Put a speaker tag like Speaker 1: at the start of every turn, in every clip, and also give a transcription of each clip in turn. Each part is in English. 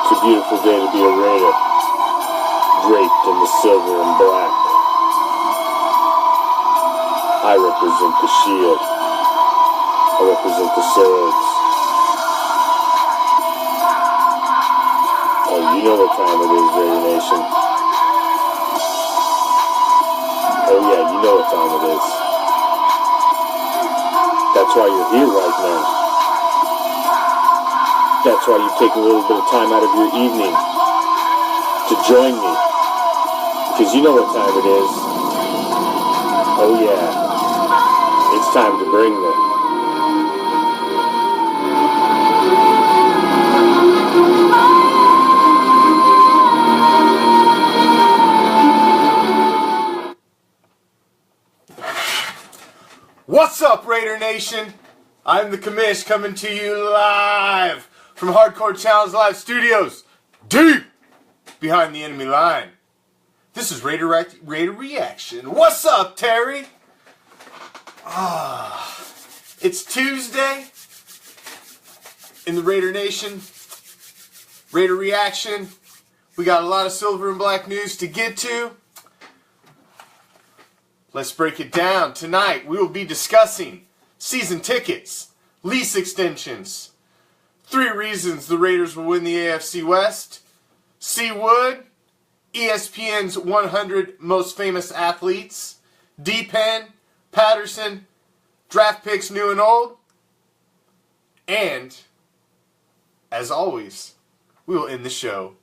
Speaker 1: It's a beautiful day to be a Raider, draped in the silver and black. I represent the shield. I represent the swords. Oh, you know what time it is, Raider Nation. Oh yeah, you know what time it is. That's why you're here right now. That's why you take a little bit of time out of your evening to join me. Because you know what time it is. Oh yeah. It's time to bring the...
Speaker 2: What's up, Raider Nation? I'm the commish coming to you live from Hardcore Challenge Live Studios, deep behind the enemy line. This is Raider Reaction. What's up, Terry? It's Tuesday in the Raider Nation. Raider Reaction. We got a lot of silver and black news to get to. Let's break it down. Tonight we will be discussing season tickets, lease extensions, 3 reasons the Raiders will win the AFC West, CWood, ESPN's 100 most famous athletes, Penn, Patterson, draft picks new and old, and, as always, we will end the show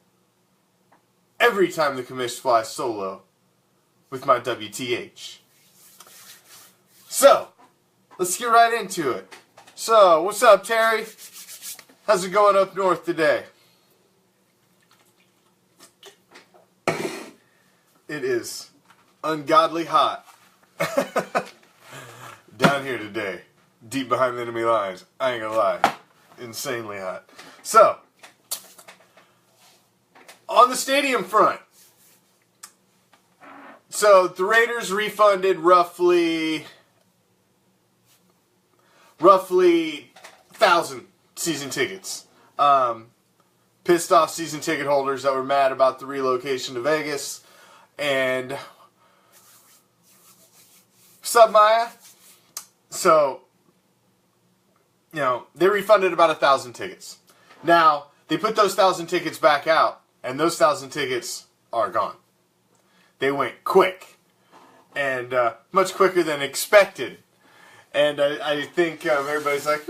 Speaker 2: every time the commish flies solo with my WTH. So, let's get right into it. So, what's up, Terry? How's it going up north today? It is ungodly hot down here today, deep behind the enemy lines. I ain't gonna lie, insanely hot. So, on the stadium front, so the Raiders refunded roughly 1,000 season tickets. Pissed off season ticket holders that were mad about the relocation to Vegas. And sub Maya. So, you know, they refunded about 1,000 tickets. Now, they put those 1,000 tickets back out, and those 1,000 tickets are gone. They went quick, and much quicker than expected. And I think everybody's like,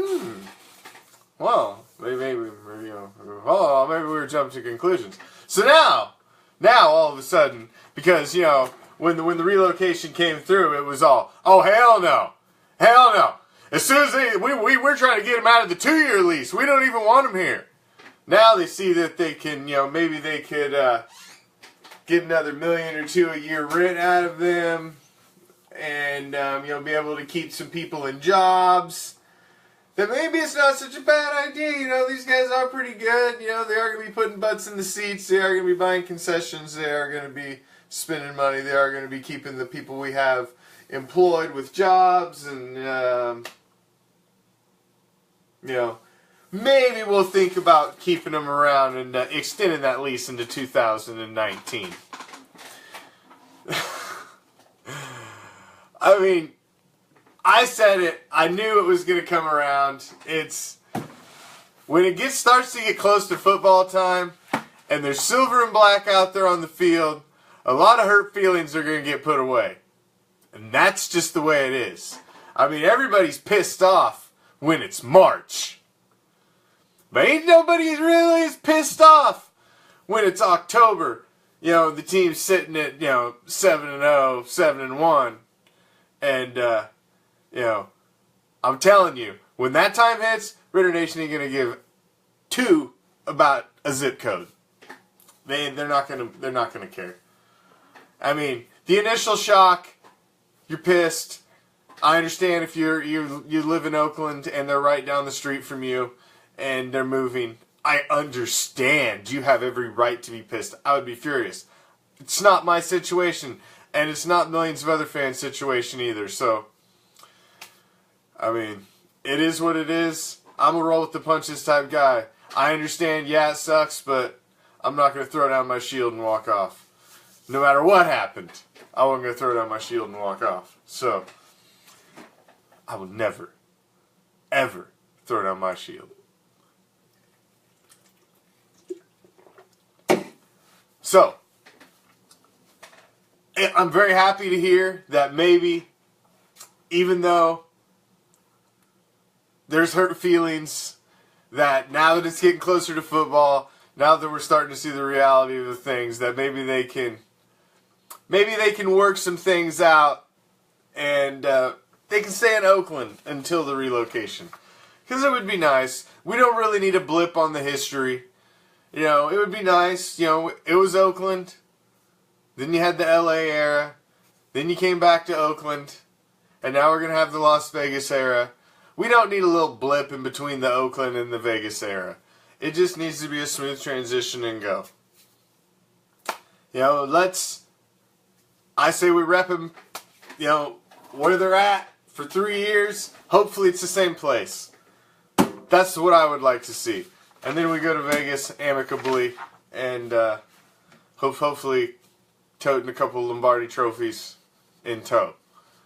Speaker 2: well, maybe we were jumping to conclusions. So now all of a sudden, because, you know, when the relocation came through, it was all, oh, hell no. Hell no. As soon as we're trying to get them out of the 2-year lease. We don't even want them here. Now they see that they can, you know, maybe they could get another $1 million or $2 million a year rent out of them. And, you know, be able to keep some people in jobs. That maybe it's not such a bad idea. You know, these guys are pretty good. You know, they are going to be putting butts in the seats. They are going to be buying concessions. They are going to be spending money. They are going to be keeping the people we have employed with jobs. And, you know, maybe we'll think about keeping them around and extending that lease into 2019. I mean, I said it. I knew it was going to come around. It's when it starts to get close to football time, and there's silver and black out there on the field. A lot of hurt feelings are going to get put away, and that's just the way it is. I mean, everybody's pissed off when it's March, but ain't nobody really as pissed off when it's October. You know, the team's sitting at 7-0, 7-1. And, you know, I'm telling you, when that time hits, Raider Nation ain't gonna give 2 about a zip code. They're not gonna care. I mean, the initial shock, you're pissed. I understand if you live in Oakland and they're right down the street from you and they're moving. I understand. You have every right to be pissed. I would be furious. It's not my situation. And it's not millions of other fans' situation either. So, I mean, it is what it is. I'm a roll with the punches type guy. I understand, yeah, it sucks, but I'm not going to throw down my shield and walk off. No matter what happened, I wasn't going to throw down my shield and walk off. So, I will never, ever throw down my shield. So, I'm very happy to hear that maybe, even though there's hurt feelings, that now that it's getting closer to football, now that we're starting to see the reality of the things, that maybe they can work some things out, and they can stay in Oakland until the relocation. Because it would be nice. We don't really need a blip on the history. You know, it would be nice. You know, it was Oakland. Then you had the LA era. Then you came back to Oakland. And now we're going to have the Las Vegas era. We don't need a little blip in between the Oakland and the Vegas era. It just needs to be a smooth transition and go. You know, I say we rep them, you know, where they're at for 3 years. Hopefully it's the same place. That's what I would like to see. And then we go to Vegas amicably and hopefully toting a couple Lombardi trophies in tow.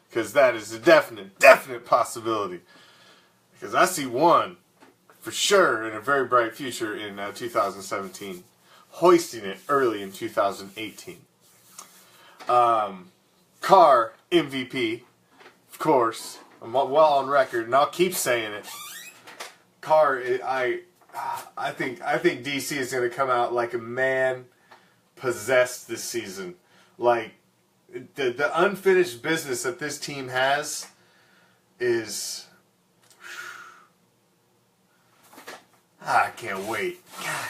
Speaker 2: Because that is a definite possibility. Because I see one for sure in a very bright future in 2017. Hoisting it early in 2018. Carr MVP, of course. I'm well on record, and I'll keep saying it. Carr, I think DC is going to come out like a man possessed this season. Like the unfinished business that this team has is. I can't wait. God.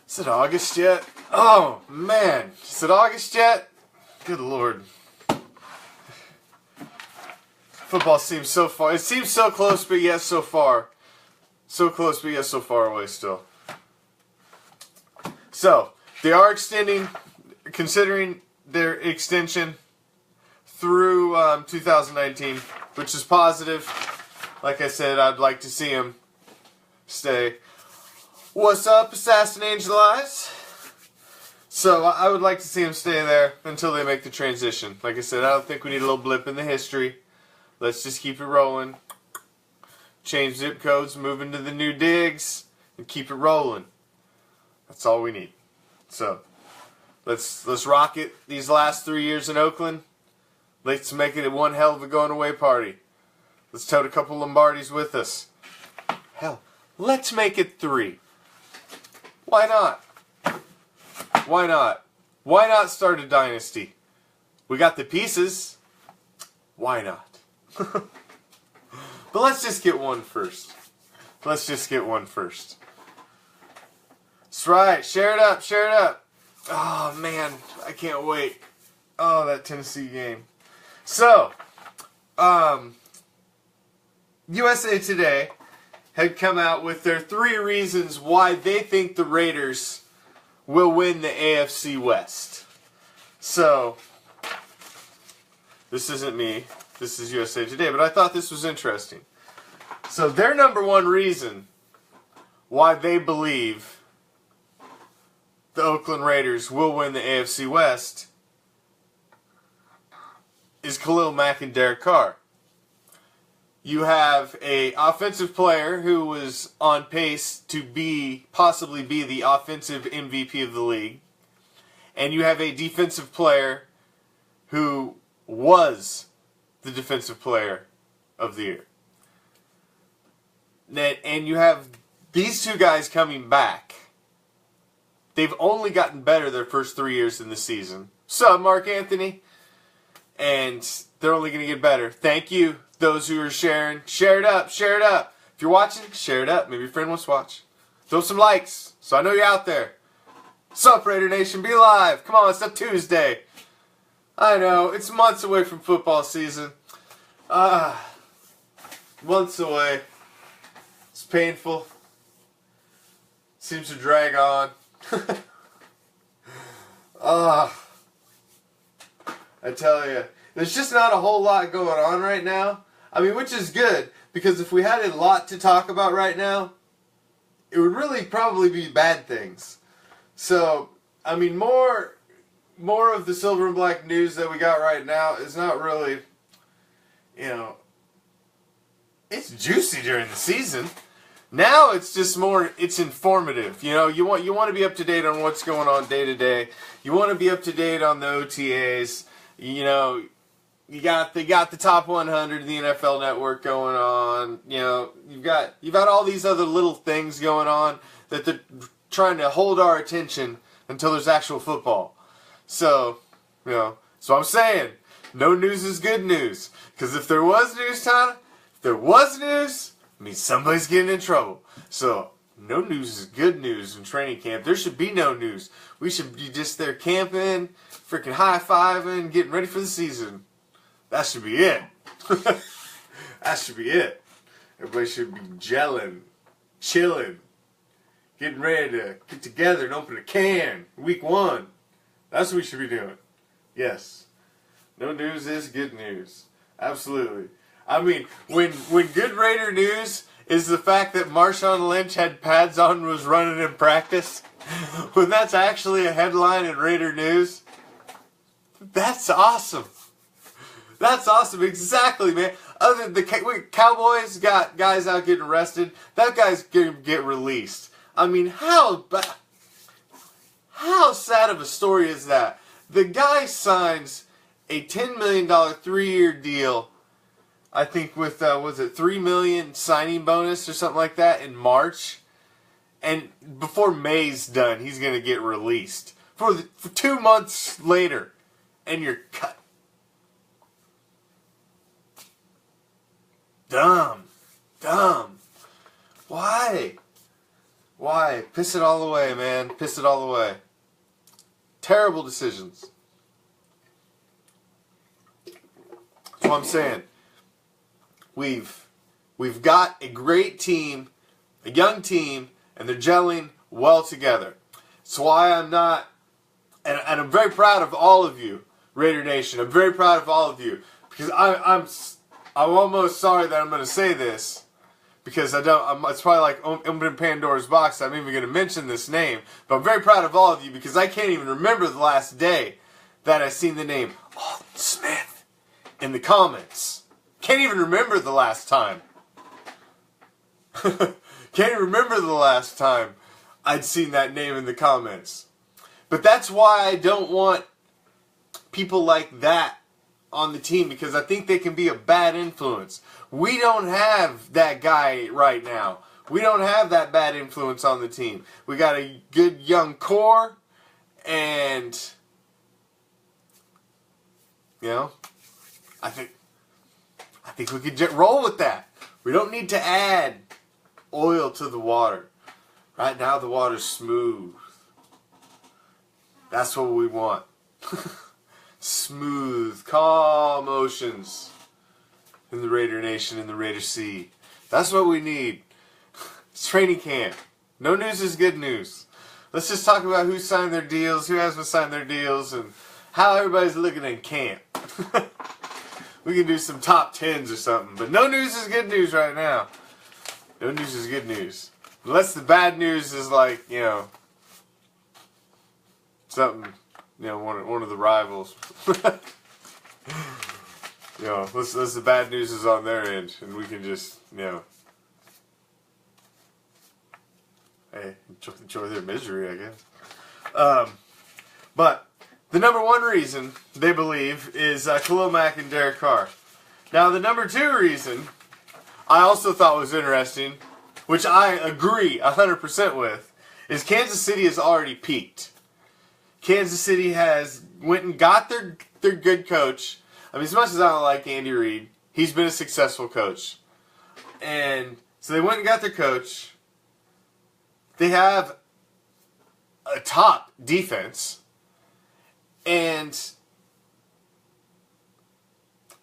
Speaker 2: Is it August yet? Oh man, is it August yet? Good Lord. Football seems so far. It seems so close, but yet so far. So close, but yet so far away still. So, they are considering their extension through 2019, which is positive. Like I said, I'd like to see him stay. What's up, Assassin Angel Eyes? So, I would like to see him stay there until they make the transition. Like I said, I don't think we need a little blip in the history. Let's just keep it rolling. Change zip codes, move into the new digs, and keep it rolling. That's all we need. So, let's rock it these last 3 years in Oakland. Let's make it one hell of a going away party. Let's tote a couple Lombardis with us. Hell, let's make it 3. Why not? Why not? Why not start a dynasty? We got the pieces. Why not? But let's just get one first. Let's just get one first. That's right. Share it up. Share it up. Oh, man. I can't wait. Oh, that Tennessee game. So, USA Today had come out with their 3 reasons why they think the Raiders will win the AFC West. So, this isn't me. This is USA Today, but I thought this was interesting. So their number 1 reason why they believe the Oakland Raiders will win the AFC West is Khalil Mack and Derek Carr. You have an offensive player who was on pace to possibly be the offensive MVP of the league, and you have a defensive player who was the defensive player of the year. And you have these 2 guys coming back. They've only gotten better their first 3 years in the season. So, Mark Anthony. And they're only going to get better. Thank you, those who are sharing. Share it up. Share it up. If you're watching, share it up. Maybe your friend wants to watch. Throw some likes so I know you're out there. Sup, Raider Nation? Be live. Come on, it's a Tuesday. I know, it's months away from football season. Months away. It's painful. Seems to drag on. I tell you, there's just not a whole lot going on right now. I mean, which is good, because if we had a lot to talk about right now, it would really probably be bad things. So, I mean, more of the silver and black news that we got right now is not really, it's juicy during the season. Now it's just more, it's informative. You want to be up to date on what's going on day to day. You want to be up to date on the OTAs. They got the top 100 of the NFL Network going on. You've got all these other little things going on that they're trying to hold our attention until there's actual football. So, so I'm saying, no news is good news. Because if there was news, Tyler, it means somebody's getting in trouble. So, no news is good news in training camp. There should be no news. We should be just there camping, freaking high-fiving, getting ready for the season. That should be it. That should be it. Everybody should be gelling, chilling, getting ready to get together and open a can. Week 1. That's what we should be doing. Yes. No news is good news. Absolutely. I mean, when good Raider news is the fact that Marshawn Lynch had pads on and was running in practice, when that's actually a headline in Raider news, that's awesome. That's awesome. Exactly, man. Other than the Cowboys got guys out getting arrested, that guy's going to get released. I mean, how sad of a story is that? The guy signs a $10 million 3-year deal, I think with, was it $3 million signing bonus or something like that in March? And before May's done, he's going to get released. For 2 months later, and you're cut. Dumb. Why? Piss it all away, man. Piss it all away. Terrible decisions. That's what I'm saying. We've got a great team, a young team, and they're gelling well together. That's why I'm not, and I'm very proud of all of you, Raider Nation. I'm very proud of all of you, because I'm almost sorry that I'm going to say this, because it's probably like opening Pandora's box. I'm even going to mention this name, but I'm very proud of all of you because I can't even remember the last day that I seen the name Alden Smith in the comments. Can't even remember the last time. Can't even remember the last time I'd seen that name in the comments. But that's why I don't want people like that on the team, because I think they can be a bad influence. We don't have that guy right now. We don't have that bad influence on the team. We got a good young core, and I think we could roll with that. We don't need to add oil to the water. Right now the water's smooth. That's what we want. Smooth, calm oceans in the Raider Nation, in the Raider Sea. That's what we need. It's training camp. No news is good news. Let's just talk about who signed their deals, who hasn't signed their deals, and how everybody's looking in camp. We can do some top 10s or something, but no news is good news right now. No news is good news. Unless the bad news is like, something, one of the rivals. Unless the bad news is on their end, and we can just, hey, enjoy their misery, I guess. But the number one reason they believe is Khalil Mack and Derek Carr. Now, the number 2 reason I also thought was interesting, which I agree 100% with, is Kansas City has already peaked. Kansas City has went and got their good coach. I mean, as much as I don't like Andy Reid, he's been a successful coach. And so they went and got their coach. They have a top defense. And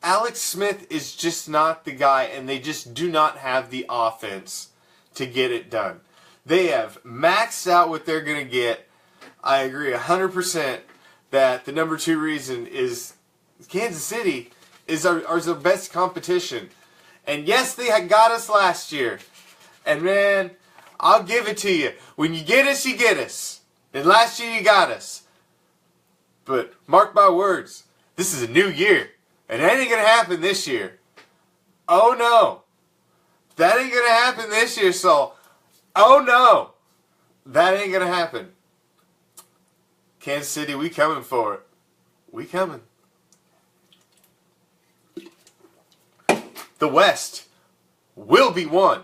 Speaker 2: Alex Smith is just not the guy, and they just do not have the offense to get it done. They have maxed out what they're going to get. I agree 100% that the number 2 reason is Kansas City is our best competition. And yes, they had got us last year. And man, I'll give it to you. When you get us, you get us. And last year you got us. But mark my words, this is a new year. And that ain't going to happen this year. Oh no. That ain't going to happen this year, Saul. Oh no. That ain't going to happen. Kansas City, we coming for it. We coming. The West will be won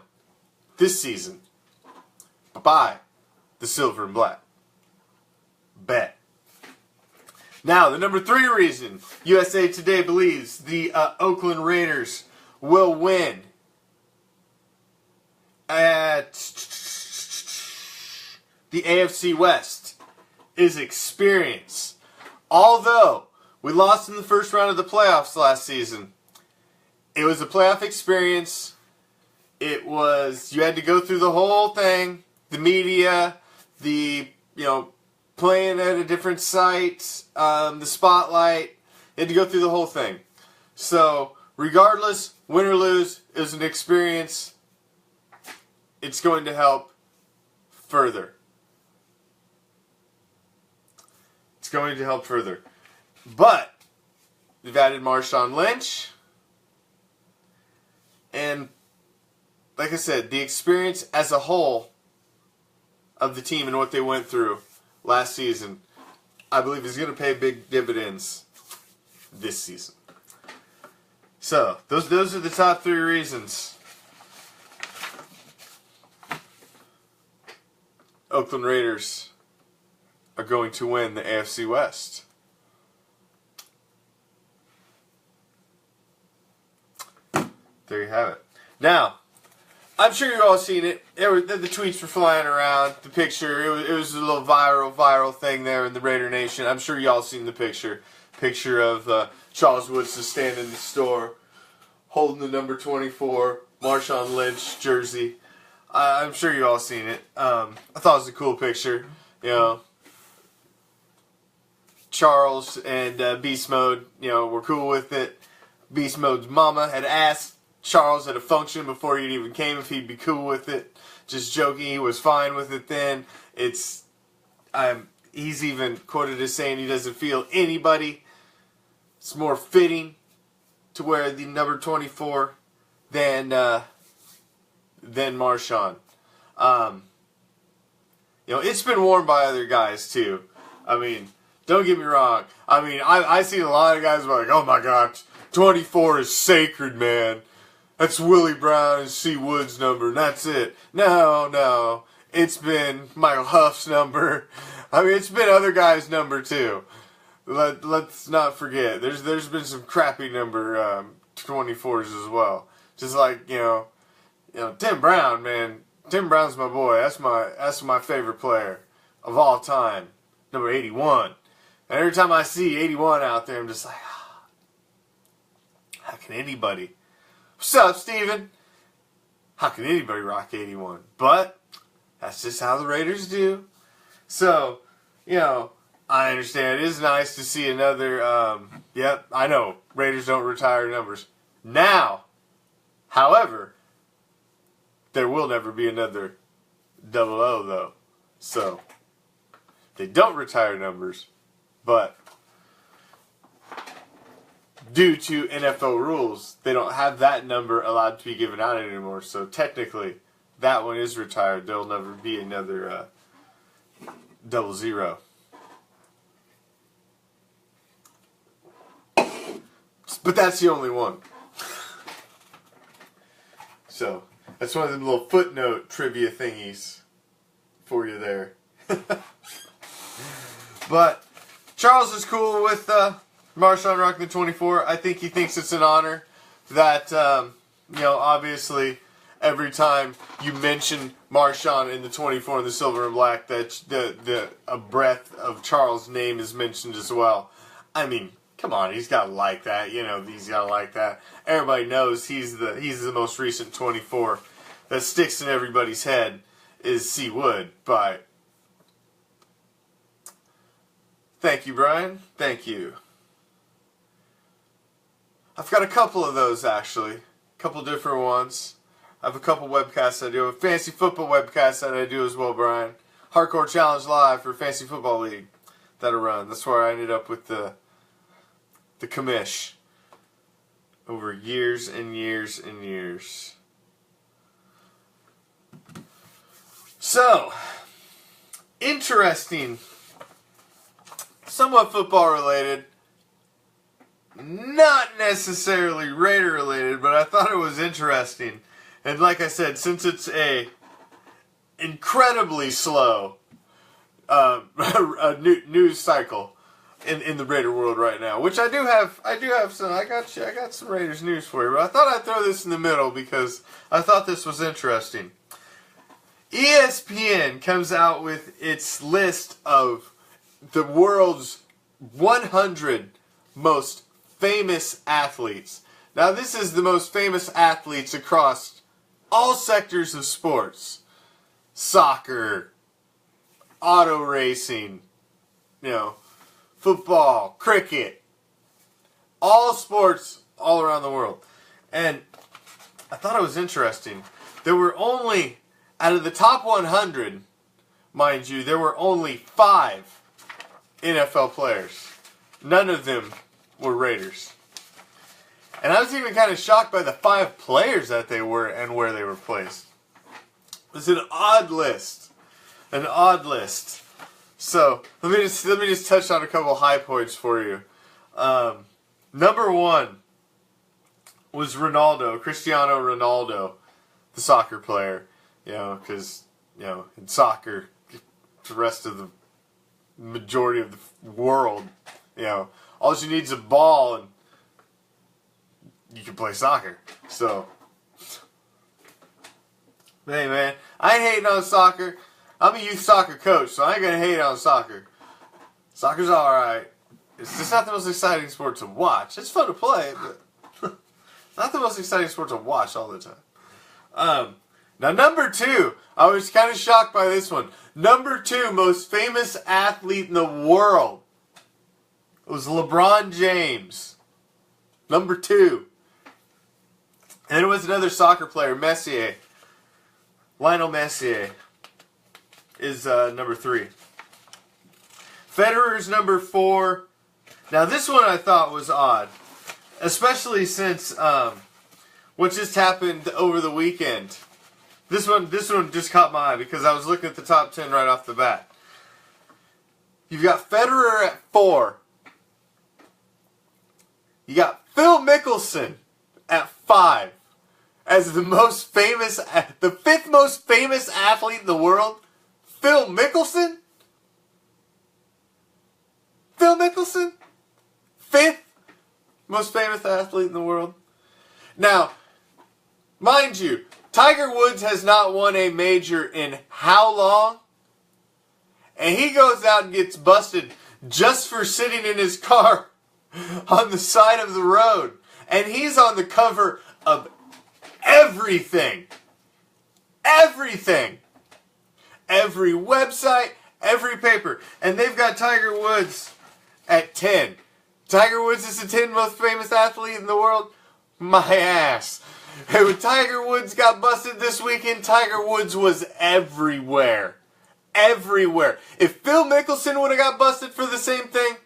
Speaker 2: this season by the Silver and Black. Bet. Now, the number 3 reason USA Today believes the Oakland Raiders will win at the AFC West is experience. Although we lost in the first round of the playoffs last season, it was a playoff experience. It was, you had to go through the whole thing, the media, the, playing at a different site, the spotlight. You had to go through the whole thing. So, regardless, win or lose, it was an experience. It's going to help further. It's going to help further. But, they've added Marshawn Lynch. And, like I said, the experience as a whole of the team and what they went through last season, I believe is going to pay big dividends this season. So, those are the top 3 reasons Oakland Raiders are going to win the AFC West. There you have it. Now, I'm sure you've all seen it. The tweets were flying around. The picture, it was a little viral thing there in the Raider Nation. I'm sure y'all seen the picture. Picture of Charles Woods just standing in the store, holding the number 24 Marshawn Lynch jersey. I'm sure you all seen it. I thought it was a cool picture. Charles and Beast Mode, were cool with it. Beast Mode's mama had asked Charles at a function before he even came if he'd be cool with it. Just joking, he was fine with it then. He's even quoted as saying he doesn't feel anybody. It's more fitting to wear the number 24 than Marshawn. It's been worn by other guys too. I mean, don't get me wrong. I mean, I see a lot of guys who are like, oh my gosh, 24 is sacred, man. That's Willie Brown and CWood's number, and that's it. No. It's been Michael Huff's number. I mean, it's been other guys' number, too. Let's not forget. There's been some crappy number 24s as well. Just like, Tim Brown, man. Tim Brown's my boy. That's my favorite player of all time. Number 81. And every time I see 81 out there, I'm just like, how can anybody... What's up, Steven? How can anybody rock 81? But that's just how the Raiders do. So, I understand. It is nice to see another, I know, Raiders don't retire numbers. Now, however, there will never be another 00, though. So, they don't retire numbers, but due to NFL rules, they don't have that number allowed to be given out anymore. So technically, that one is retired. There'll never be another 00. But that's the only one. So, that's one of them little footnote trivia thingies for you there. But Charles is cool with Marshawn rocking the 24. I think he thinks it's an honor that, obviously every time you mention Marshawn in the 24 and the silver and black, that a breath of Charles' name is mentioned as well. I mean, come on, he's got to like that. He's got to like that. Everybody knows he's the most recent 24 that sticks in everybody's head is CWood. But thank you, Brian. Thank you. I've got a couple of those, actually. A couple different ones. I have a couple webcasts I do. A fantasy football webcast that I do as well, Brian. Hardcore Challenge Live for Fantasy Football League that I run. That's where I ended up with the commish over years and years and years. So, interesting, somewhat football related, not necessarily Raider related, but I thought it was interesting. And like I said, since it's a incredibly slow news cycle in the Raider world right now, which I do have some. I got some Raiders news for you, but I thought I'd throw this in the middle because I thought this was interesting. ESPN comes out with its list of the world's 100 most famous athletes. Now, this is the most famous athletes across all sectors of sports. Soccer, auto racing, football, cricket, all sports all around the world. And I thought it was interesting. There were only, out of the top 100, mind you, there were only 5 NFL players. None of them were Raiders. And I was even kind of shocked by the 5 players that they were and where they were placed. It was an odd list. An odd list. So, let me just touch on a couple high points for you. Number 1 was Cristiano Ronaldo, the soccer player. Because, in soccer, the rest of the majority of the world, all you need is a ball and you can play soccer. So, hey man, I ain't hating on soccer. I'm a youth soccer coach, so I ain't gonna hate on soccer. Soccer's alright. It's just not the most exciting sport to watch. It's fun to play, but not the most exciting sport to watch all the time. Now, number 2, I was kind of shocked by this one. Number 2 most famous athlete in the world was LeBron James. Number 2. And it was another soccer player, Messier. Lionel Messier is number 3. Federer's number 4. Now, this one I thought was odd, especially since what just happened over the weekend. This one just caught my eye because I was looking at the top 10 right off the bat. You've got Federer at 4. You got Phil Mickelson at 5 as the 5th most famous athlete in the world. Phil Mickelson? Phil Mickelson? 5th most famous athlete in the world. Now, mind you, Tiger Woods has not won a major in how long? And he goes out and gets busted just for sitting in his car on the side of the road. And he's on the cover of everything. Everything. Every website, every paper. And they've got Tiger Woods at 10. Tiger Woods is the 10th most famous athlete in the world? My ass. Hey, when Tiger Woods got busted this weekend, Tiger Woods was everywhere. Everywhere. If Phil Mickelson would have got busted for the same thing,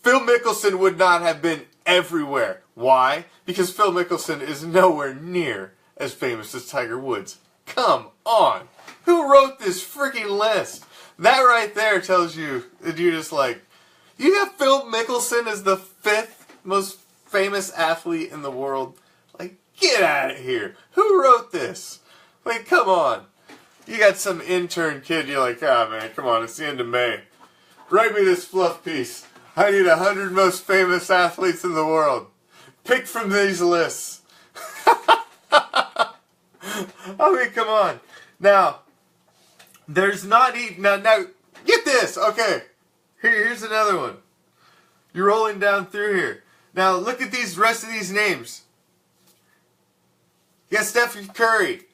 Speaker 2: Phil Mickelson would not have been everywhere. Why? Because Phil Mickelson is nowhere near as famous as Tiger Woods. Come on. Who wrote this freaking list? That right there tells you that you're just like, you have Phil Mickelson as the 5th most famous athlete in the world? Like, get out of here. Who wrote this? Like, come on. You got some intern kid, you're like, man, come on, it's the end of May. Write me this fluff piece. I need 100 most famous athletes in the world. Pick from these lists. I mean, come on. Now, there's not even... Now, get this. Okay. Here's another one. You're rolling down through here. Now, look at these rest of these names. You got Steph Curry.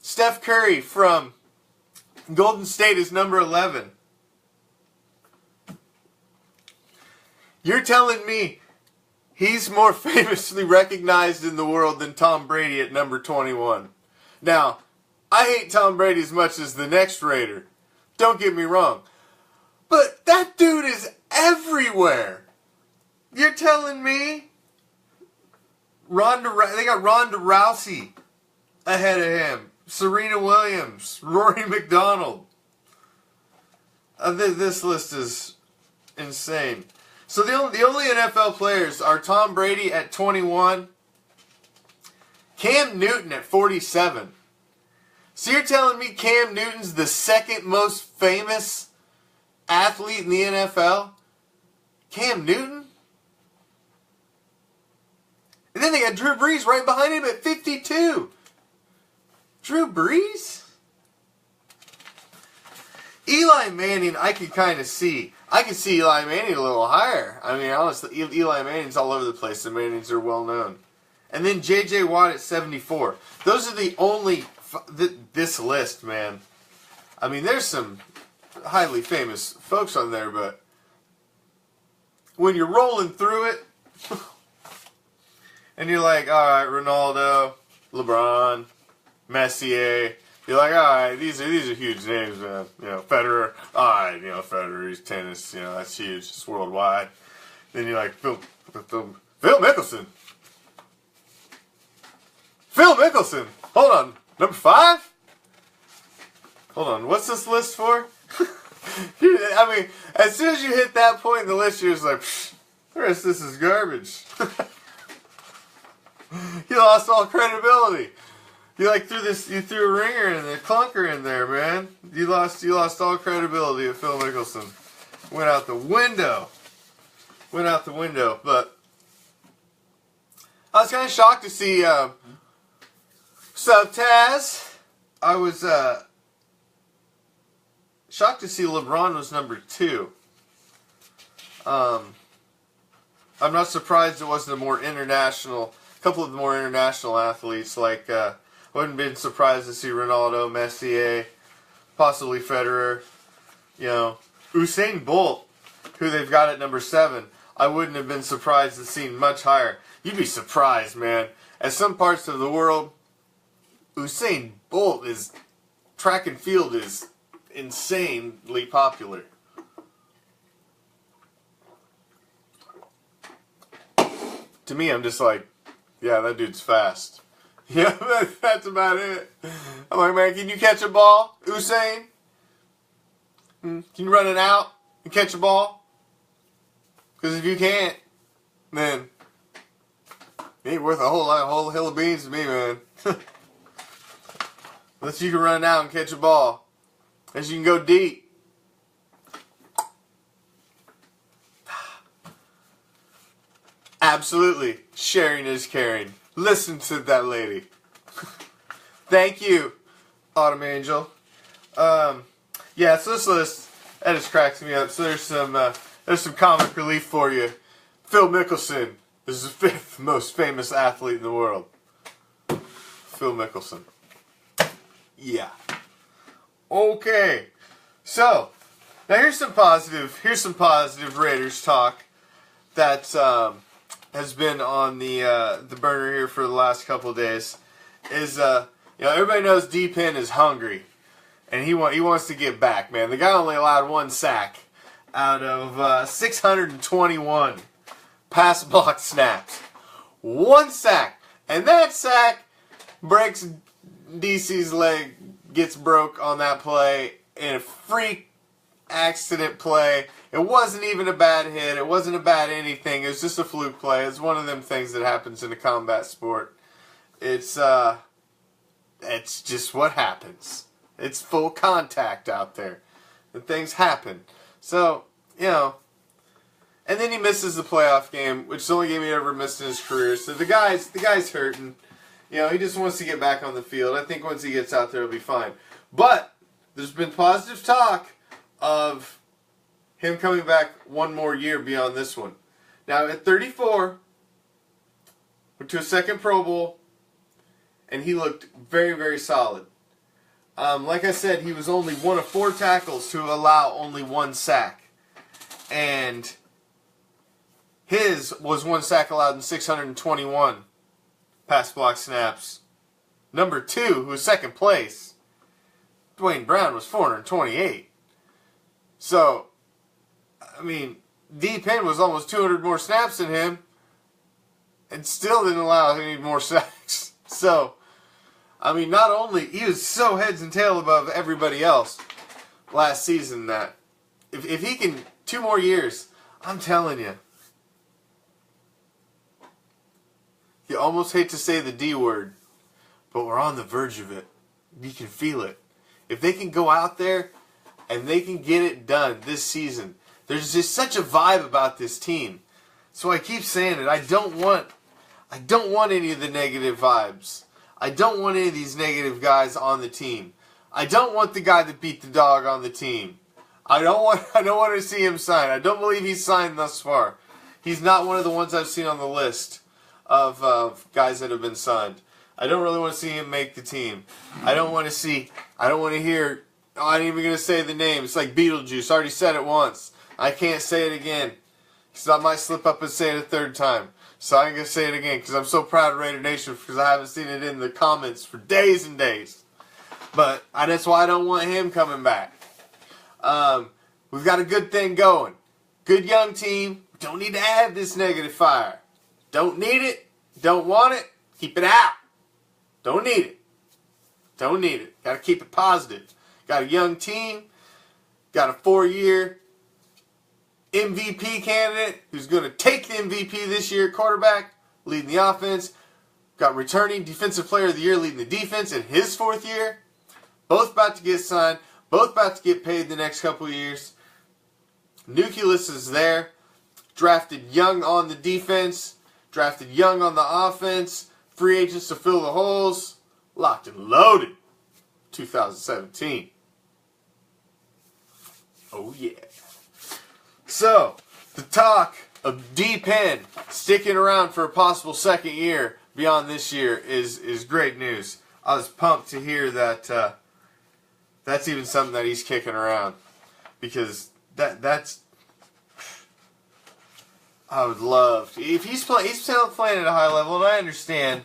Speaker 2: Steph Curry from Golden State is number 11. You're telling me he's more famously recognized in the world than Tom Brady at number 21. Now, I hate Tom Brady as much as the next Raider. Don't get me wrong. But that dude is everywhere. You're telling me they got Ronda Rousey ahead of him. Serena Williams. Rory McDonald. This list is insane. So the only NFL players are Tom Brady at 21, Cam Newton at 47. So you're telling me Cam Newton's the second most famous athlete in the NFL? Cam Newton? And then they got Drew Brees right behind him at 52. Drew Brees? Eli Manning, I can kind of see. I can see Eli Manning a little higher. I mean, honestly, Eli Manning's all over the place. The Mannings are well known. And then J.J. Watt at 74. Those are the only... This list, man. I mean, there's some highly famous folks on there, but when you're rolling through it, and you're like, all right, Ronaldo, LeBron, Messier... You're like, all right, these are huge names, man. You know, Federer. All right, you know, Federer, he's tennis. You know, that's huge. It's worldwide. Then you're like, Phil Mickelson. Phil Mickelson. Hold on, number 5. Hold on, what's this list for? I mean, as soon as you hit that point in the list, you're just like, the rest of this is garbage. You lost all credibility. You threw a ringer and a clunker in there, man. You lost all credibility of Phil Mickelson. Went out the window. But I was kind of shocked to see. Sup, Taz? I was shocked to see LeBron was number 2. I'm not surprised it wasn't a couple of the more international athletes like. Wouldn't have been surprised to see Ronaldo, Messier, possibly Federer, you know, Usain Bolt, who they've got at number 7. I wouldn't have been surprised to see much higher. You'd be surprised, man. At some parts of the world, Usain Bolt track and field is insanely popular. To me, I'm just like, yeah, that dude's fast. Yeah, that's about it. I'm like, man, can you catch a ball, Usain? Can you run it out and catch a ball? Because if you can't, then it ain't worth a whole hill of beans to me, man. Unless you can run out and catch a ball. Unless you can go deep. Absolutely. Sharing is caring. Listen to that lady. Thank you, Autumn Angel. Yeah, so this list, that just cracks me up. So there's some comic relief for you. Phil Mickelson is the 5th most famous athlete in the world. Phil Mickelson. Yeah. Okay. So now here's some positive Raiders talk that has been on the burner here for the last couple of days. Is everybody knows Penn is hungry, and he wants to get back. Man, the guy only allowed 1 sack out of 621 pass block snaps. 1 sack, and that sack breaks DC's leg, gets broke on that play in a freak accident play. It wasn't even a bad hit. It wasn't a bad anything. It was just a fluke play. It's one of them things that happens in a combat sport. It's just what happens. It's full contact out there. And things happen. So, and then he misses the playoff game, which is the only game he ever missed in his career. So the guy's hurting. He just wants to get back on the field. I think once he gets out there, he'll be fine. But there's been positive talk of him coming back one more year beyond this one. Now, at 34, went to a second Pro Bowl, and he looked very, very solid. Like I said, he was only one of 4 tackles to allow only 1 sack. And his was 1 sack allowed in 621 pass block snaps. Number 2, who was second place, Dwayne Brown, was 428. So, I mean, Penn was almost 200 more snaps than him and still didn't allow any more sacks. So, I mean, not only, he was so heads and tails above everybody else last season that if he can, 2 more years, I'm telling you, you almost hate to say the D word, but we're on the verge of it. You can feel it. If they can go out there and they can get it done this season, there's just such a vibe about this team. So I keep saying it. I don't want any of the negative vibes. I don't want any of these negative guys on the team. I don't want the guy that beat the dog on the team. I don't want to see him sign. I don't believe he's signed thus far. He's not one of the ones I've seen on the list of guys that have been signed. I don't really want to see him make the team. I don't want to hear, I ain't even going to say the name. It's like Beetlejuice. I already said it once. I can't say it again. Because I might slip up and say it a third time. So I ain't going to say it again because I'm so proud of Raider Nation because I haven't seen it in the comments for days and days. But that's why I don't want him coming back. We've got a good thing going. Good young team. Don't need to add this negative fire. Don't need it. Don't want it. Keep it out. Don't need it. Don't need it. Got to keep it positive. Got a young team. Got a 4-year MVP candidate who's going to take the MVP this year, quarterback, leading the offense. Got returning Defensive Player of the Year leading the defense in his 4th year. Both about to get signed. Both about to get paid the next couple of years. Nucleus is there. Drafted young on the defense. Drafted young on the offense. Free agents to fill the holes. Locked and loaded. 2017. Oh yeah. So, the talk of Penn sticking around for a possible 2nd year beyond this year is great news. I was pumped to hear that that's even something that he's kicking around. Because that's I would love to. If he's playing at a high level, and I understand.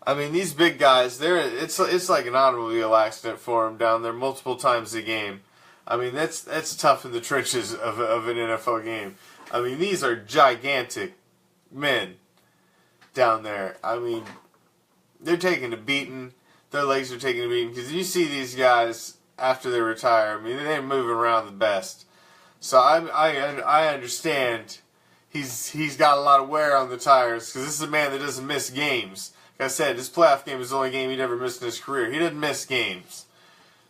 Speaker 2: I mean, these big guys, it's like an automobile accident for them down there multiple times a game. I mean, that's tough in the trenches of an NFL game. I mean, these are gigantic men down there. I mean, they're taking a beating. Their legs are taking a beating. Because you see these guys after they retire, I mean, they're moving around the best. So I understand he's got a lot of wear on the tires because this is a man that doesn't miss games. Like I said, this playoff game is the only game he'd ever missed in his career. He didn't miss games.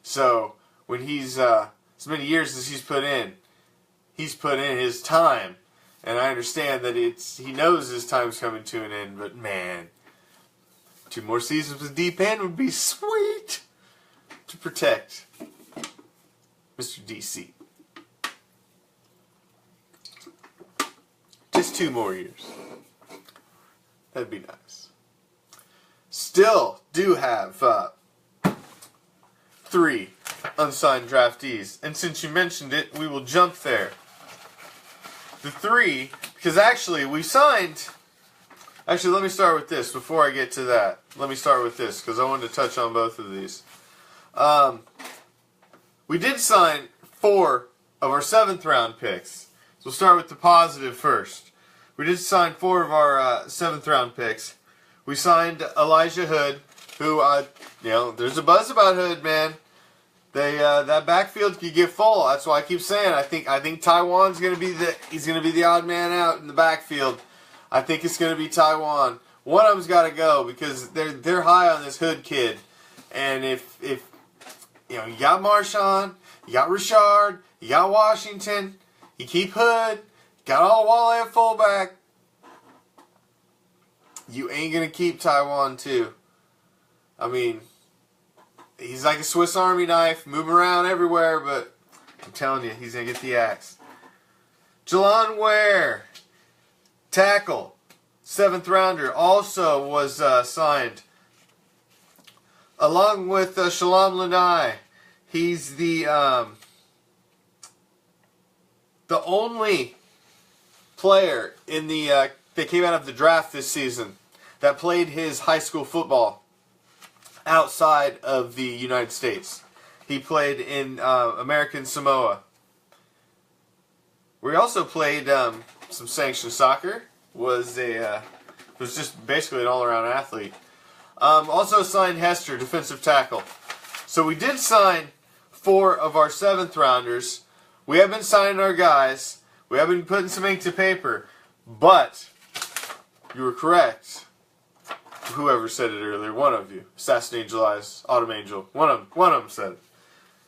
Speaker 2: So when he's as many years as he's put in his time. And I understand that he knows his time's coming to an end, but man, 2 more seasons with Penn would be sweet to protect Mr. DC. Just 2 more years. That'd be nice. Still do have 3 unsigned draftees. And since you mentioned it, we will jump there. The 3, because actually we signed... Actually, let me start with this before I get to that. Let me start with this because I wanted to touch on both of these. We did sign 4 of our 7th round picks. So we'll start with the positive first. We did sign 4 of our 7th round picks. We signed Elijah Hood, who, there's a buzz about Hood, man. That backfield could get full. That's why I keep saying I think Taiwan's gonna be the odd man out in the backfield. I think it's gonna be Taiwan. One of them's got to go because they're high on this Hood kid. And if you got Marshawn, you got Richard, you got Washington, you keep Hood, got all Wale at fullback. You ain't gonna keep Taiwan too. I mean, he's like a Swiss Army knife, moving around everywhere, but I'm telling you, he's going to get the axe. Jalon Ware, tackle, 7th rounder, also was signed. Along with Shalom Lanai. He's the only player in that came out of the draft this season that played his high school football outside of the United States. He played in American Samoa. We also played some sanctioned soccer. Was just basically an all-around athlete. Also signed Hester, defensive tackle. So we did sign 4 of our 7th rounders. We have been signing our guys. We have been putting some ink to paper. But you were correct. Whoever said it earlier, one of you, Assassin Angel Eyes, Autumn Angel, one of them said it.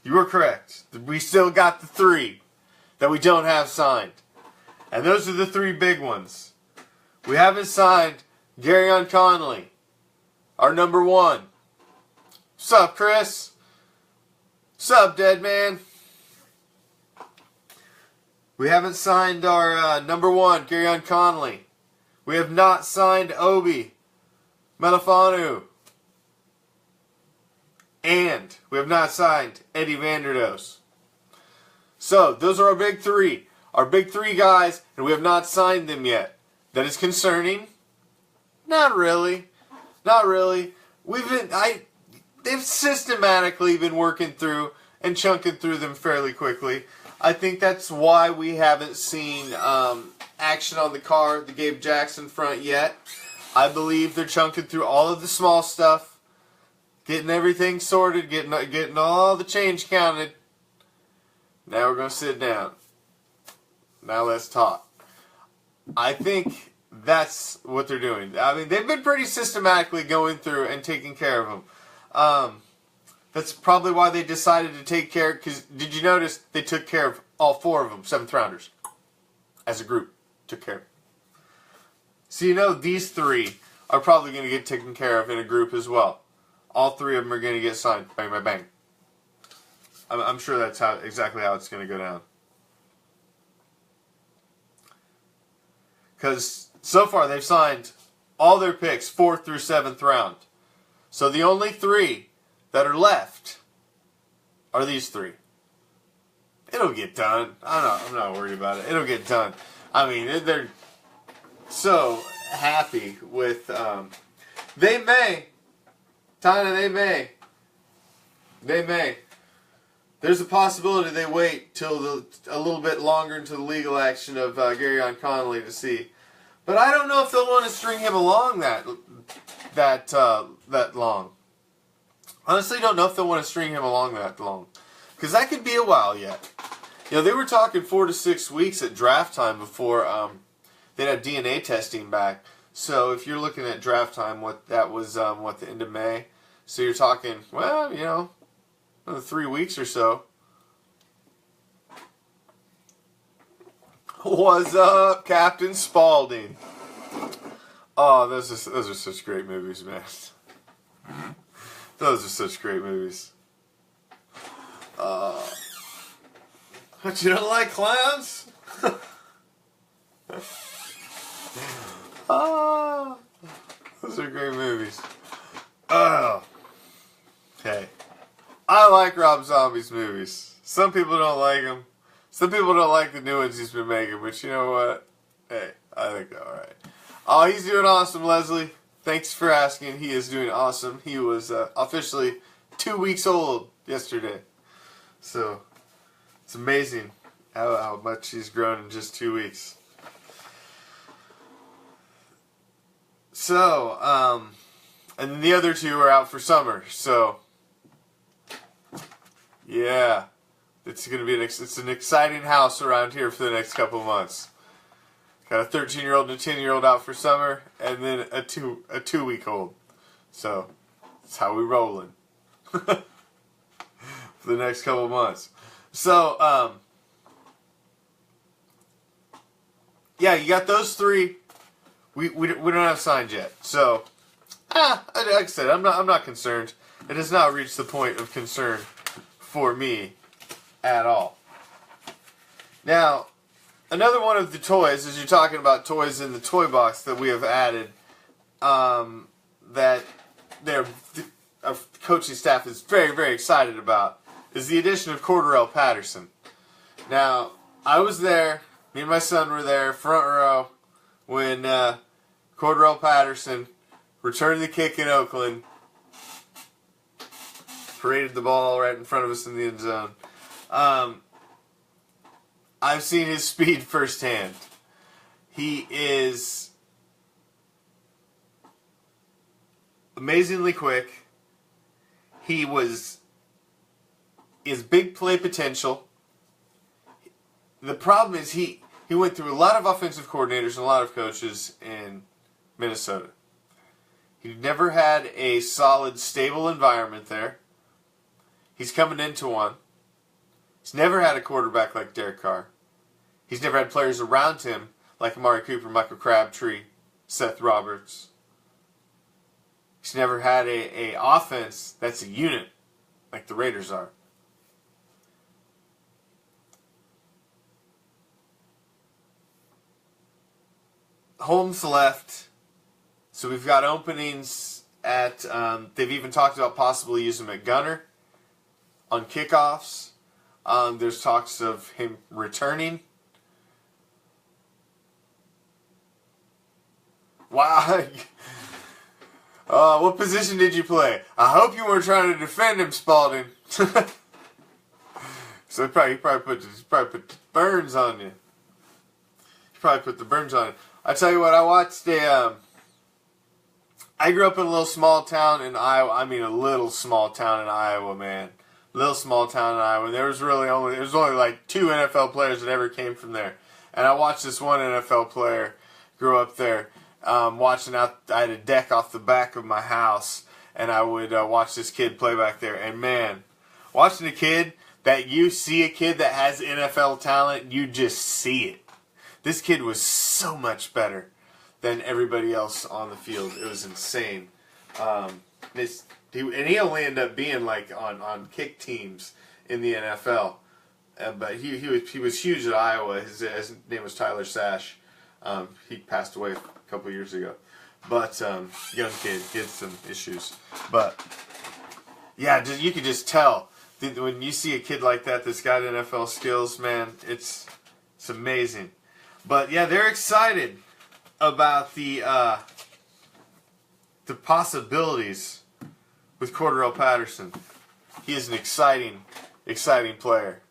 Speaker 2: You were correct. We still got the 3 that we don't have signed. And those are the 3 big ones. We haven't signed Garyon Conley, our number 1. Sup, Chris? Sup, dead man? We haven't signed our number 1, Garyon Conley. We have not signed Obi Melifanu. And we have not signed Eddie Vanderdoes. So, those are our big 3. Our big 3 guys, and we have not signed them yet. That is concerning? Not really. Not really. They've systematically been working through and chunking through them fairly quickly. I think that's why we haven't seen action on the car, the Gabe Jackson front yet. I believe they're chunking through all of the small stuff, getting everything sorted, getting all the change counted. Now we're going to sit down. Now let's talk. I think that's what they're doing. I mean, they've been pretty systematically going through and taking care of them. That's probably why they decided to take care, because did you notice they took care of all 4 of them, 7th rounders, as a group, took care of. So you know these 3 are probably going to get taken care of in a group as well. All 3 of them are going to get signed, bang, bang, bang. I'm sure that's exactly how it's going to go down. Because so far they've signed all their picks 4th through 7th round. So the only 3 that are left are these 3. It'll get done. I'm not worried about it. It'll get done. I mean, they're so happy with. They may, Tana. They may. There's a possibility they wait till a little bit longer into the legal action of Garyon Conley to see. But I don't know if they'll want to string him along that long. Honestly, don't know if they'll want to string him along that long. Because that could be a while yet. You know, they were talking 4 to 6 weeks at draft time before they'd have DNA testing back. So if you're looking at draft time, that was the end of May. So you're talking, well, you know, another 3 weeks or so. What's up, Captain Spaulding? Oh, those are such great movies, man. Those are such great movies. But you don't like clowns? Those are great movies. Oh. Hey. I like Rob Zombie's movies. Some people don't like them. Some people don't like the new ones he's been making, but you know what? Hey, I think they're alright. Oh, he's doing awesome, Leslie. Thanks for asking. He is doing awesome. He was officially 2 weeks old yesterday. So, it's amazing how much he's grown in just 2 weeks. So, and the other 2 are out for summer. So, yeah. It's going to be it's an exciting house around here for the next couple of months. Got a 13-year-old and a 10-year-old out for summer, and then a 2-week-old. So, that's how we rolling. For the next couple of months. So, yeah, you got those 3. We don't have signed yet. So, like I said, I'm not concerned. It has not reached the point of concern for me at all. Now, another one of the toys, as you're talking about toys in the toy box that we have added, that our coaching staff is very, very excited about, is the addition of Cordarrelle Patterson. Now, I was there, me and my son were there, front row, when Cordarrelle Patterson returned the kick in Oakland paraded the ball right in front of us in the end zone. I've seen his speed firsthand. He is amazingly quick. He has big play potential. The problem is he went through a lot of offensive coordinators and a lot of coaches in Minnesota. He never had a solid, stable environment there. He's coming into one. He's never had a quarterback like Derek Carr. He's never had players around him like Amari Cooper, Michael Crabtree, Seth Roberts. He's never had a offense that's a unit like the Raiders are. Holmes left, so we've got openings at, they've even talked about possibly using him at gunner on kickoffs. There's talks of him returning. Wow. What position did you play? I hope you weren't trying to defend him, Spalding. So he probably put burns on you. He probably put the burns on you. I tell you what, I watched I grew up in a little small town in Iowa. I mean, a little small town in Iowa, man. Little small town in Iowa. And there was only like 2 NFL players that ever came from there. And I watched this one NFL player grow up there. Watching out, I had a deck off the back of my house, and I would watch this kid play back there. And man, watching a kid you see a kid that has NFL talent, you just see it. This kid was so much better than everybody else on the field. It was insane. And he only ended up being like on kick teams in the NFL. But he was huge at Iowa. His name was Tyler Sash. He passed away a couple years ago. But young kid, he had some issues. But yeah, you could just tell when you see a kid like that that's got NFL skills, man, it's amazing. But yeah, they're excited about the possibilities with Cordarrelle Patterson. He is an exciting player.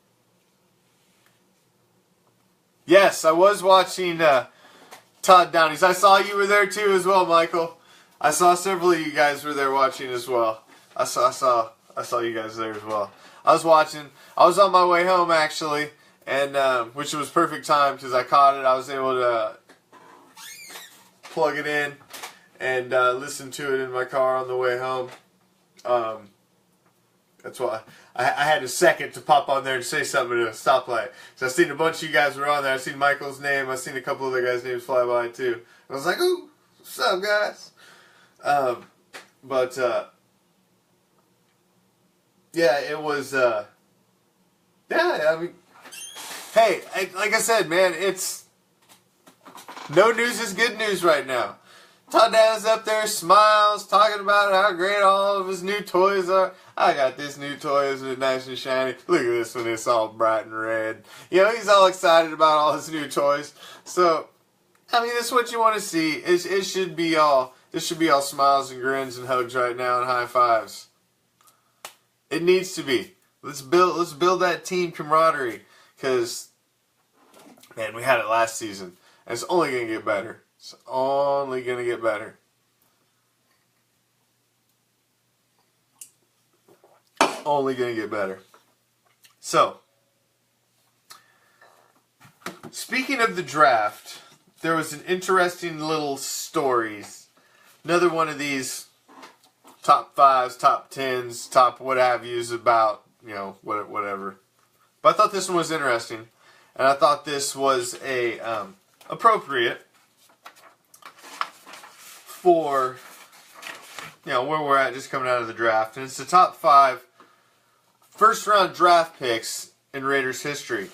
Speaker 2: Yes, I was watching Todd Downey's. I saw you were there too as well, Michael. I saw several of you guys were there watching as well. I saw you guys there as well. I was watching. I was on my way home actually, and which was perfect time because I caught it. I was able to plug it in and listen to it in my car on the way home. That's why I had a second to pop on there and say something at a stoplight. So I seen a bunch of you guys were on there. I seen Michael's name. I seen a couple other guys' names fly by too. And I was like, "Ooh, what's up, guys?" Yeah, it was. Yeah, I mean, hey, like I said, man, it's no news is good news right now. Todd Downey's up there, smiles, talking about how great all of his new toys are. I got this new toy, it's nice and shiny. Look at this one, it's all bright and red. You know, he's all excited about all his new toys. So, I mean, that's what you want to see. It should be all smiles and grins and hugs right now and high fives. It needs to be. Let's build that team camaraderie, because, man, we had it last season, and it's only going to get better. It's only going to get better. Only going to get better. So, speaking of the draft, there was an interesting little stories. Another one of these top 5s, top 10s, top what have yous about, you know, whatever. But I thought this one was interesting, and I thought this was appropriate for, you know, where we're at just coming out of the draft. And it's the top 5 first-round draft picks in Raiders history.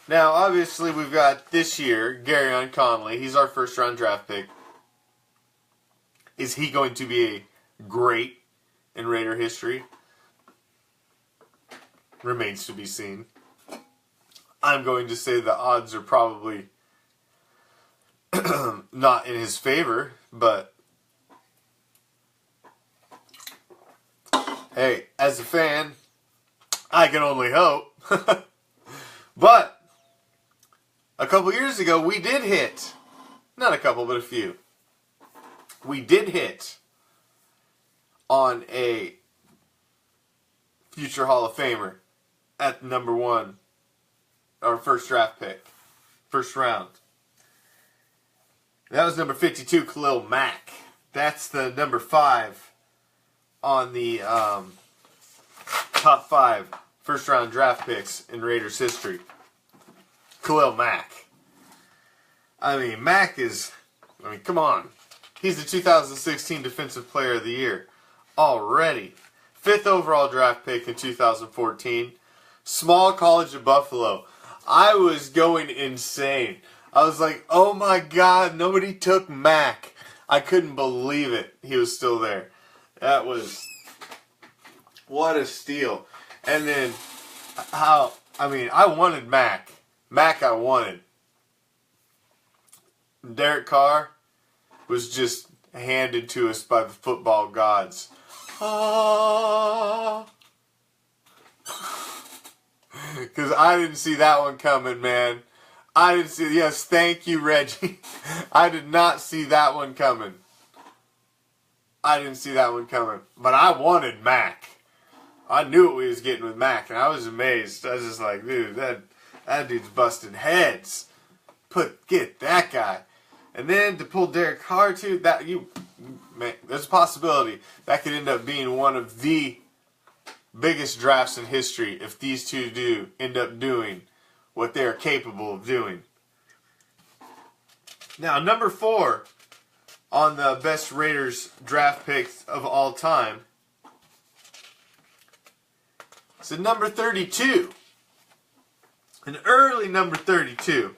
Speaker 2: Now, obviously, we've got this year, Garyon Conley. He's our first-round draft pick. Is he going to be great in Raider history? Remains to be seen. I'm going to say the odds are probably not in his favor, but Hey, as a fan, I can only hope. But a couple years ago, we did hit, not a couple, but a few. We did hit on a future Hall of Famer at number 1, our first draft pick, first round. That was number 52, Khalil Mack. That's the number 5 on the top 5 first round draft picks in Raiders history. Khalil Mack. Mack is, come on. He's the 2016 Defensive Player of the Year already. 5th overall draft pick in 2014. Small college of Buffalo. I was going insane. I was like, oh my God, nobody took Mack. I couldn't believe it. He was still there. That was, what a steal. And then, I wanted Mack. Mack I wanted. Derek Carr was just handed to us by the football gods. Because I didn't see that one coming, man. I didn't see, yes, thank you, Reggie. I did not see that one coming. I didn't see that one coming. But I wanted Mack. I knew what we was getting with Mack, and I was amazed. I was just like, dude, that dude's busting heads. Get that guy. And then to pull Derek Carr too, man, there's a possibility that could end up being one of the biggest drafts in history if these two do end up doing what they are capable of doing. Now, number 4 on the best Raiders draft picks of all time. So number 32, an early number 32,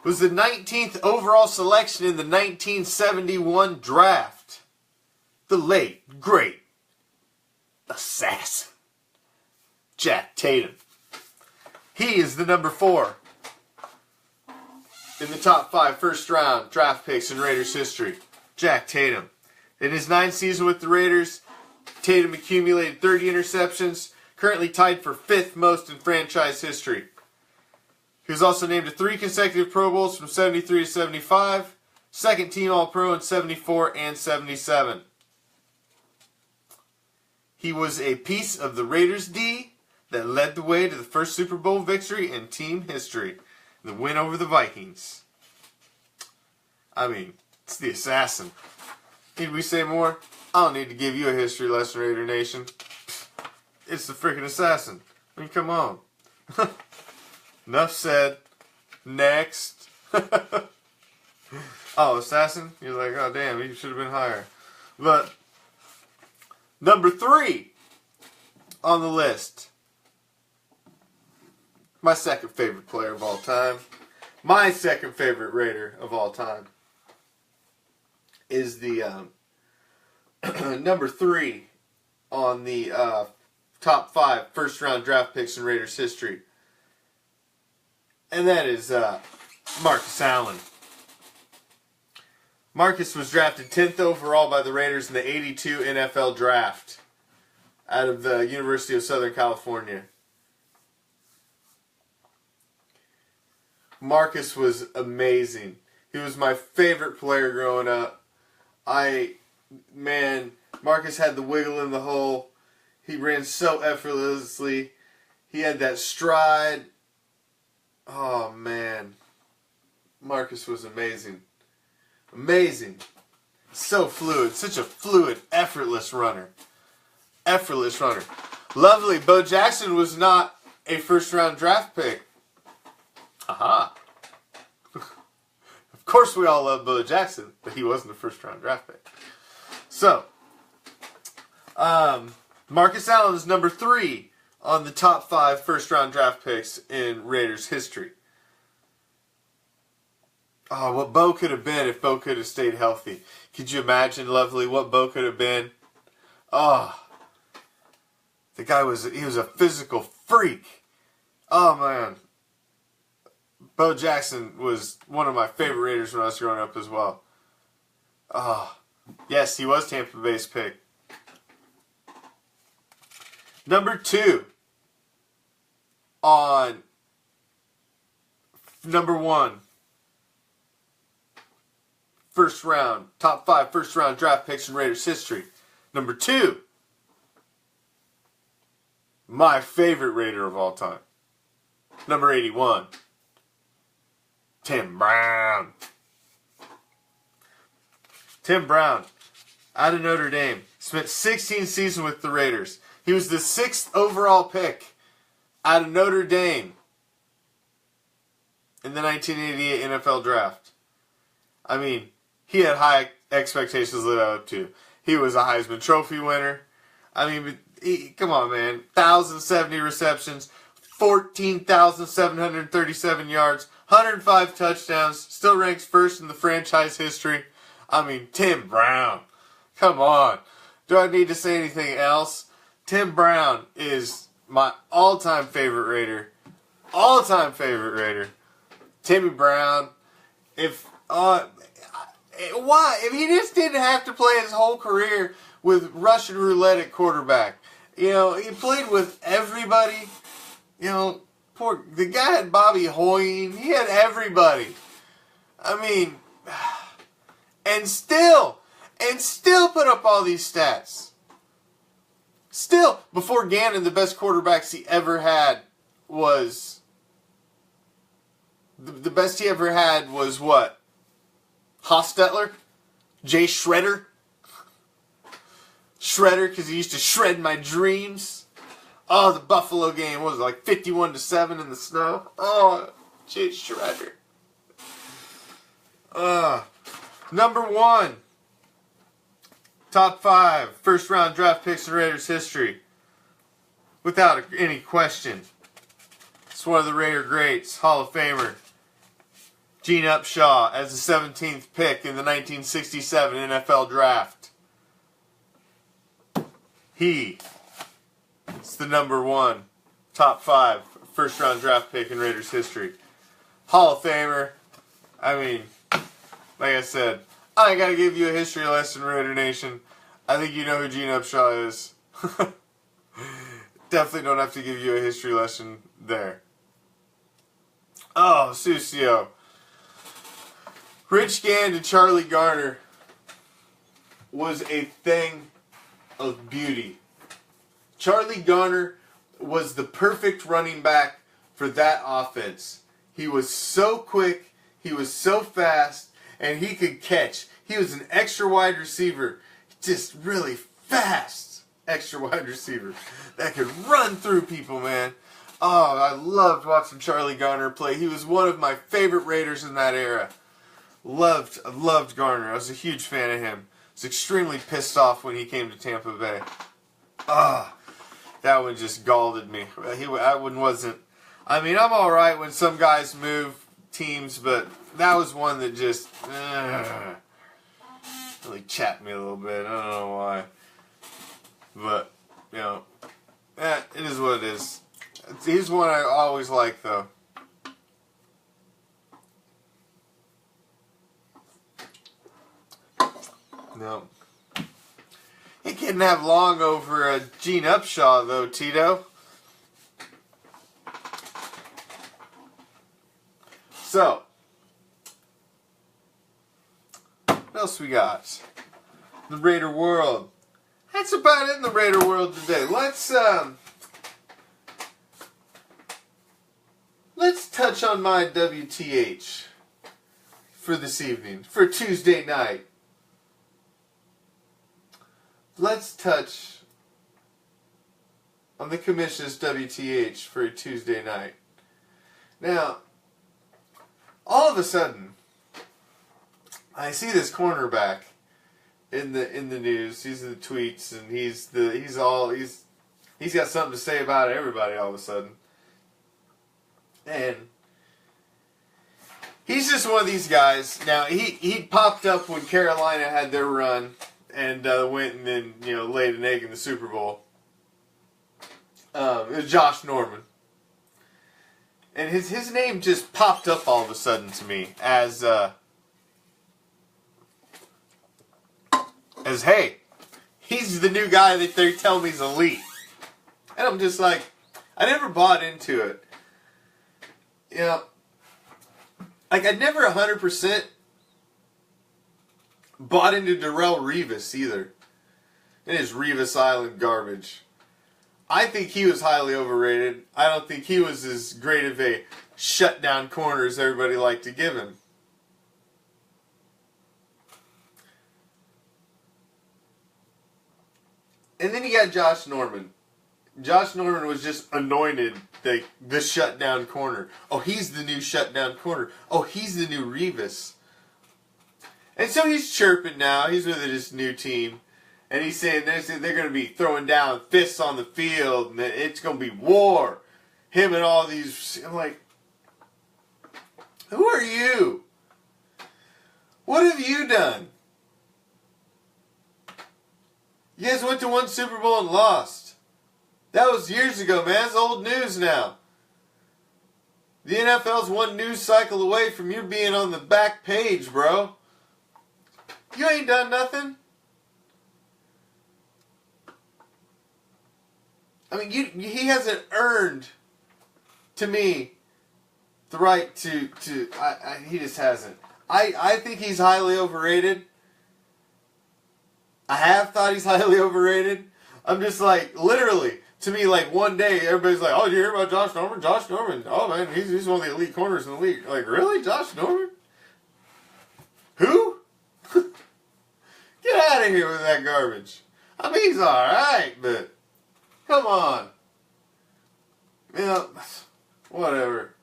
Speaker 2: was the 19th overall selection in the 1971 draft. The late, great assassin, Jack Tatum. He is the number 4 in the top 5 first round draft picks in Raiders history. Jack Tatum. In his 9th season with the Raiders, Tatum accumulated 30 interceptions, currently tied for 5th most in franchise history. He was also named to 3 consecutive Pro Bowls from 73 to 75, second team All-Pro in 74 and 77. He was a piece of the Raiders D that led the way to the first Super Bowl victory in team history, the win over the Vikings. It's the assassin. Need we say more? I don't need to give you a history lesson, Raider Nation. It's the freaking assassin. Come on. Enough said. Next. Oh, assassin? You're like, oh damn, you should have been higher. But number 3 on the list. My second favorite player of all time. My second favorite Raider of all time is the number 3 on the top 5 first round draft picks in Raiders history. And that is Marcus Allen. Marcus was drafted 10th overall by the Raiders in the 82 NFL Draft out of the University of Southern California. Marcus was amazing. He was my favorite player growing up. Marcus had the wiggle in the hole. He ran so effortlessly. He had that stride. Oh, man. Marcus was amazing. Amazing. So fluid. Such a fluid, effortless runner. Effortless runner. Lovely. Bo Jackson was not a first-round draft pick. Aha. Of course we all love Bo Jackson, but he wasn't a first-round draft pick. So, Marcus Allen is number 3 on the top 5 first-round draft picks in Raiders history. Oh, what Bo could have been if Bo could have stayed healthy. Could you imagine, Lovely, what Bo could have been? Oh, the guy was a physical freak. Oh, man. Bo Jackson was one of my favorite Raiders when I was growing up as well. Oh, yes, he was Tampa Bay's pick. Number 2 on number 1. First round, top 5 first round draft picks in Raiders history. Number 2, my favorite Raider of all time. Number 81, Tim Brown. Tim Brown, out of Notre Dame, spent 16 seasons with the Raiders. He was the 6th overall pick out of Notre Dame in the 1988 NFL Draft. I mean, he had high expectations to live up to. He was a Heisman Trophy winner. I mean, come on, man. 1,070 receptions, 14,737 yards, 105 touchdowns, still ranks first in the franchise history. I mean, Tim Brown. Come on. Do I need to say anything else? Tim Brown is my all-time favorite Raider. All-time favorite Raider. Timmy Brown. Why? If he just didn't have to play his whole career with Russian roulette at quarterback. You know, he played with everybody. You know, the guy had Bobby Hoying. He had everybody. I mean, and still put up all these stats. Still, before Gannon, the best quarterbacks he ever had was... The best he ever had was what? Hostetler? Jay Shredder? Shredder, because he used to shred my dreams. Oh, the Buffalo game, what was it, like 51-7 in the snow? Oh, Jay Shredder. Number 1. Top 5 first round draft picks in Raiders history. Without any question. It's one of the Raider greats, Hall of Famer. Gene Upshaw as the 17th pick in the 1967 NFL Draft. He is the number 1 top 5 first round draft pick in Raiders history. Hall of Famer. I mean, like I said, I gotta give you a history lesson, Raider Nation. I think you know who Gene Upshaw is. Definitely don't have to give you a history lesson there. Oh, Sucio. Rich Gann to Charlie Garner was a thing of beauty. Charlie Garner was the perfect running back for that offense. He was so quick, he was so fast, and he could catch. He was an extra wide receiver, just really fast extra wide receiver that could run through people, man. Oh, I loved watching Charlie Garner play. He was one of my favorite Raiders in that era. Loved Garner. I was a huge fan of him. I was extremely pissed off when he came to Tampa Bay. That one just galled at me. That one wasn't. I mean, I'm all right when some guys move teams, but that was one that just really chapped me a little bit. I don't know why, but you know, it is what it is. He's one I always like, though. No. He couldn't have long over a Gene Upshaw, though, Tito. So, what else we got? The Raider world. That's about it in the Raider world today. Let's touch on my WTH for this evening, for Tuesday night. Let's touch on the commission's WTH for a Tuesday night. Now, all of a sudden, I see this cornerback in the news. He's in the tweets, and he's got something to say about everybody all of a sudden. And he's just one of these guys. Now, he popped up when Carolina had their run and went and then, laid an egg in the Super Bowl. It was Josh Norman. And his name just popped up all of a sudden to me as hey, he's the new guy that they tell me is elite. And I'm just like, I never bought into it. You know, like I never 100% bought into Darrelle Revis either. And his Revis Island garbage. I think he was highly overrated. I don't think he was as great of a shutdown corner as everybody liked to give him. And then you got Josh Norman. Josh Norman was just anointed the shutdown corner. Oh, he's the new shutdown corner. Oh, he's the new Revis. And so he's chirping now. He's with his new team. And he's saying they're going to be throwing down fists on the field. And it's going to be war. Him and all these... I'm like, who are you? What have you done? You guys went to one Super Bowl and lost. That was years ago, man. It's old news now. The NFL's one news cycle away from you being on the back page, bro. You ain't done nothing. I mean, he hasn't earned, to me, the right to he just hasn't. I think he's highly overrated. I have thought he's highly overrated. I'm just like, literally, to me, like one day, everybody's like, oh, did you hear about Josh Norman? Josh Norman. Oh, man, he's one of the elite corners in the league. Like, really? Josh Norman? Who? Get out of here with that garbage. I mean, he's alright, but come on. You know, whatever.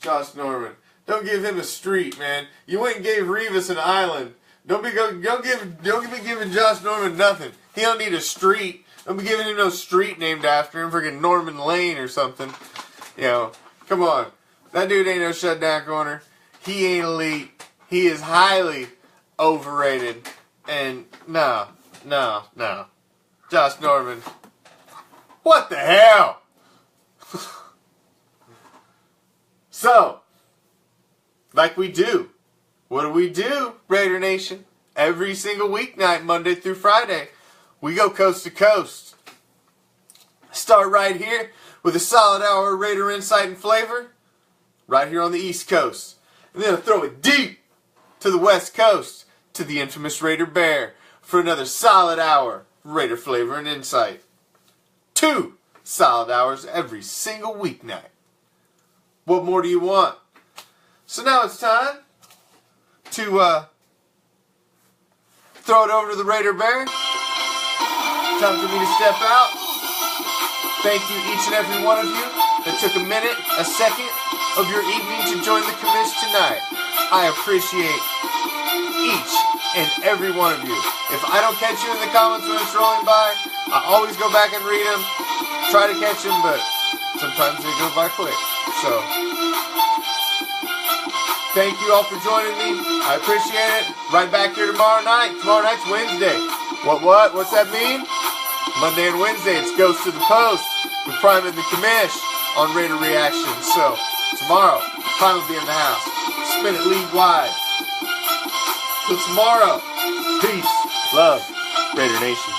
Speaker 2: Josh Norman. Don't give him a street, man. You went and gave Revis an island. Don't be giving Josh Norman nothing. He don't need a street. Don't be giving him no street named after him. Freaking Norman Lane or something. You know, come on. That dude ain't no shutdown corner. He ain't elite. He is highly overrated. And no. Josh Norman. What the hell? So, like we do. What do, Raider Nation? Every single weeknight, Monday through Friday, we go coast to coast. Start right here with a solid hour of Raider insight and flavor, right here on the East Coast. And then I'll throw it deep to the West Coast, to the infamous Raider Bear, for another solid hour of Raider flavor and insight. 2 solid hours every single weeknight. What more do you want? So now it's time to throw it over to the Raider Bear. Time for me to step out. Thank you, each and every one of you that took a minute, a second of your evening to join the commish tonight. I appreciate each and every one of you. If I don't catch you in the comments when it's rolling by, I always go back and read them. Try to catch them, but sometimes they go by quick. So, thank you all for joining me. I appreciate it. Right back here tomorrow night. Tomorrow night's Wednesday. What's that mean? Monday and Wednesday, it's Ghost to the Post with Prime and the Commish on Raider Reaction. So, tomorrow, Prime will be in the house. Spin it league-wide. Till tomorrow, peace, love, Raider Nation.